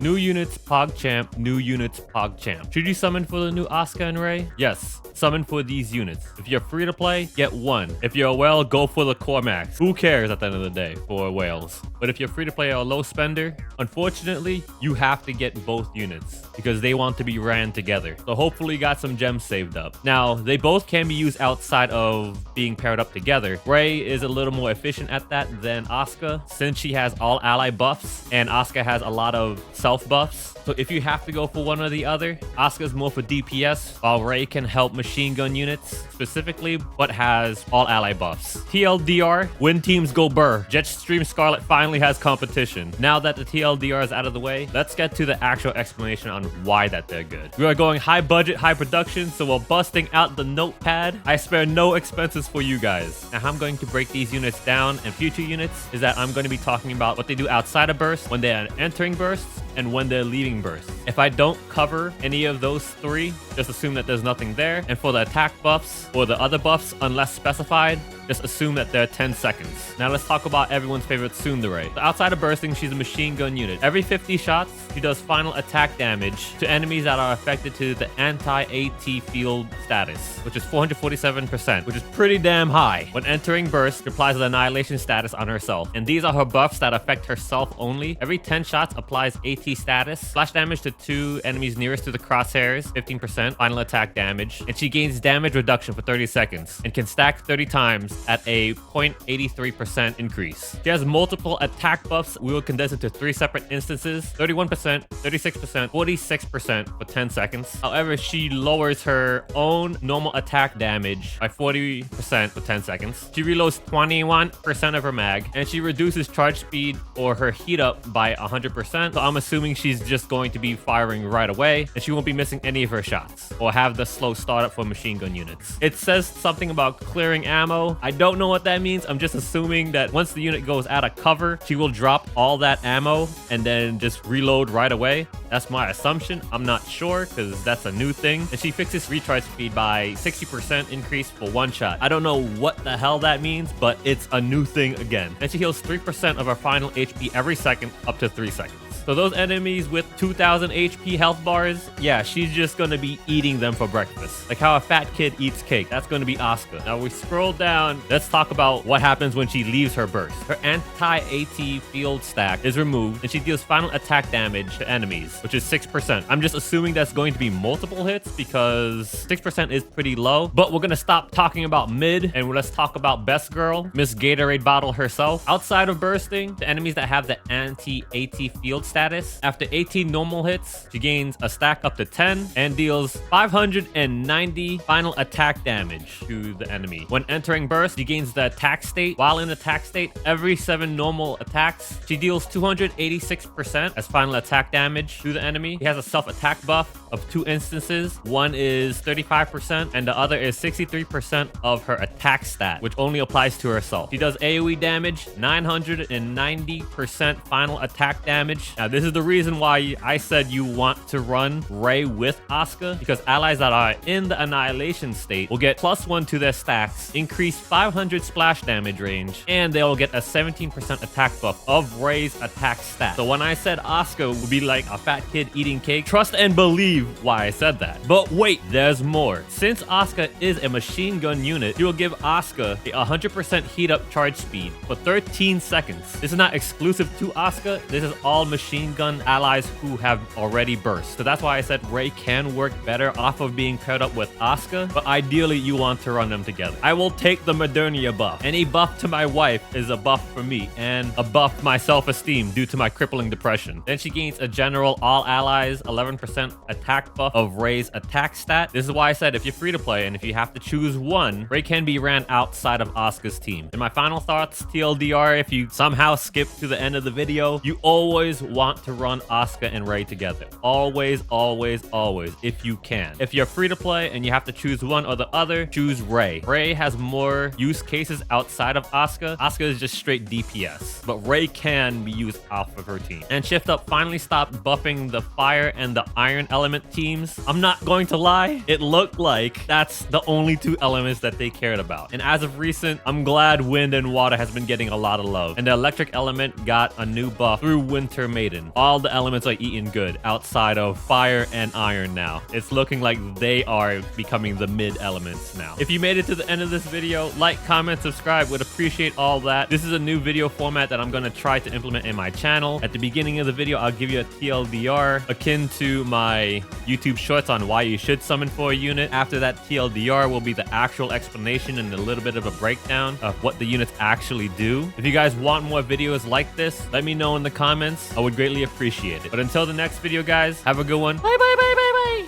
New units, PogChamp, new units, PogChamp. Should you summon for the new Asuka and Rei? Yes, summon for these units. If you're free to play, get one. If you're a whale, go for the core max. Who cares at the end of the day for whales? But if you're free to play or a low spender, unfortunately, you have to get both units because they want to be ran together. So hopefully you got some gems saved up. Now, they both can be used outside of being paired up together. Rei is a little more efficient at that than Asuka since she has all ally buffs and Asuka has a lot of self buffs. So if you have to go for one or the other, Asuka's more for DPS, while Rei can help machine gun units specifically, but has all ally buffs. TLDR, when teams go burr, Jetstream Scarlet finally has competition. Now that the TLDR is out of the way, let's get to the actual explanation on why that they're good. We are going high budget, high production, so while busting out the notepad, I spare no expenses for you guys. Now how I'm going to break these units down and future units is that I'm going to be talking about what they do outside of bursts, when they are entering bursts, and when they're leaving bursts. If I don't cover any of those three, just assume that there's nothing there. And for the attack buffs or the other buffs, unless specified, just assume that they're 10 seconds. Now let's talk about everyone's favorite tsundere. So outside of bursting, she's a machine gun unit. Every 50 shots, she does final attack damage to enemies that are affected to the anti-AT field status, which is 447%, which is pretty damn high. When entering burst, she applies an annihilation status on herself. And these are her buffs that affect herself only. Every 10 shots applies AT status, slash damage to 2 enemies nearest to the crosshairs, 15% final attack damage, and she gains damage reduction for 30 seconds and can stack 30 times at a 0.83% increase. She has multiple attack buffs. We will condense it to 3 separate instances: 31%, 36%, 46% for 10 seconds. However, she lowers her own normal attack damage by 40% for 10 seconds. She reloads 21% of her mag, and she reduces charge speed or her heat up by 100%. So I'm assuming she's just going to be firing right away, and she won't be missing any of her shots or have the slow startup for machine gun units. It says something about clearing ammo. I don't know what that means. I'm just assuming that once the unit goes out of cover, she will drop all that ammo and then just reload right away. That's my assumption. I'm not sure because that's a new thing. And she fixes recharge speed by 60% increase for 1 shot. I don't know what the hell that means, but it's a new thing again. And she heals 3% of her final HP every second up to 3 seconds. So those enemies with 2000 HP health bars, yeah, she's just gonna be eating them for breakfast. Like how a fat kid eats cake. That's gonna be Asuka. Now we scroll down. Let's talk about what happens when she leaves her burst. Her anti-AT field stack is removed and she deals final attack damage to enemies, which is 6%. I'm just assuming that's going to be multiple hits because 6% is pretty low. But we're gonna stop talking about mid and let's talk about best girl, Miss Gatorade Bottle herself. Outside of bursting, the enemies that have the anti-AT field status, after 18 normal hits, she gains a stack up to 10 and deals 590 final attack damage to the enemy. When entering burst, she gains the attack state. While in attack state, every 7 normal attacks, she deals 286% as final attack damage to the enemy. She has a self-attack buff of 2 instances. One is 35% and the other is 63% of her attack stat, which only applies to herself. She does AoE damage, 990% final attack damage. Now, this is the reason why I said you want to run Rei with Asuka, because allies that are in the annihilation state will get +1 to their stacks, increase 500 splash damage range, and they'll get a 17% attack buff of Rei's attack stat. So when I said Asuka would be like a fat kid eating cake, trust and believe why I said that. But wait, there's more. Since Asuka is a machine gun unit, you will give Asuka a 100% heat up charge speed for 13 seconds. This is not exclusive to Asuka. This is all machine gun allies who have already burst. So that's why I said Rei can work better off of being paired up with Asuka, but ideally you want to run them together. I will take the Modernia buff. Any buff to my wife is a buff for me and a buff to my self-esteem due to my crippling depression. Then she gains a general all allies 11% attack buff of Rei's attack stat. This is why I said if you're free to play and if you have to choose one, Rei can be ran outside of Asuka's team. And my final thoughts, TLDR, if you somehow skip to the end of the video, you always want to run Asuka and Rei together. Always, always, always, if you can. If you're free to play and you have to choose one or the other, choose Rei. Rei has more use cases outside of Asuka. Asuka is just straight DPS, but Rei can be used off of her team. And Shiftup finally stopped buffing the fire and the iron element teams. I'm not going to lie, it looked like that's the only 2 elements that they cared about. And as of recent, I'm glad wind and water has been getting a lot of love. And the electric element got a new buff through Winter Maiden. Maiden. All the elements are eating good outside of fire and iron now. It's looking like they are becoming the mid elements now. If you made it to the end of this video, like, comment, subscribe. Would appreciate all that. This is a new video format that I'm going to try to implement in my channel. At the beginning of the video, I'll give you a TLDR akin to my YouTube shorts on why you should summon for a unit. After that TLDR will be the actual explanation and a little bit of a breakdown of what the units actually do. If you guys want more videos like this, let me know in the comments. I would greatly appreciate it. But until the next video, guys, have a good one. Bye, bye, bye, bye.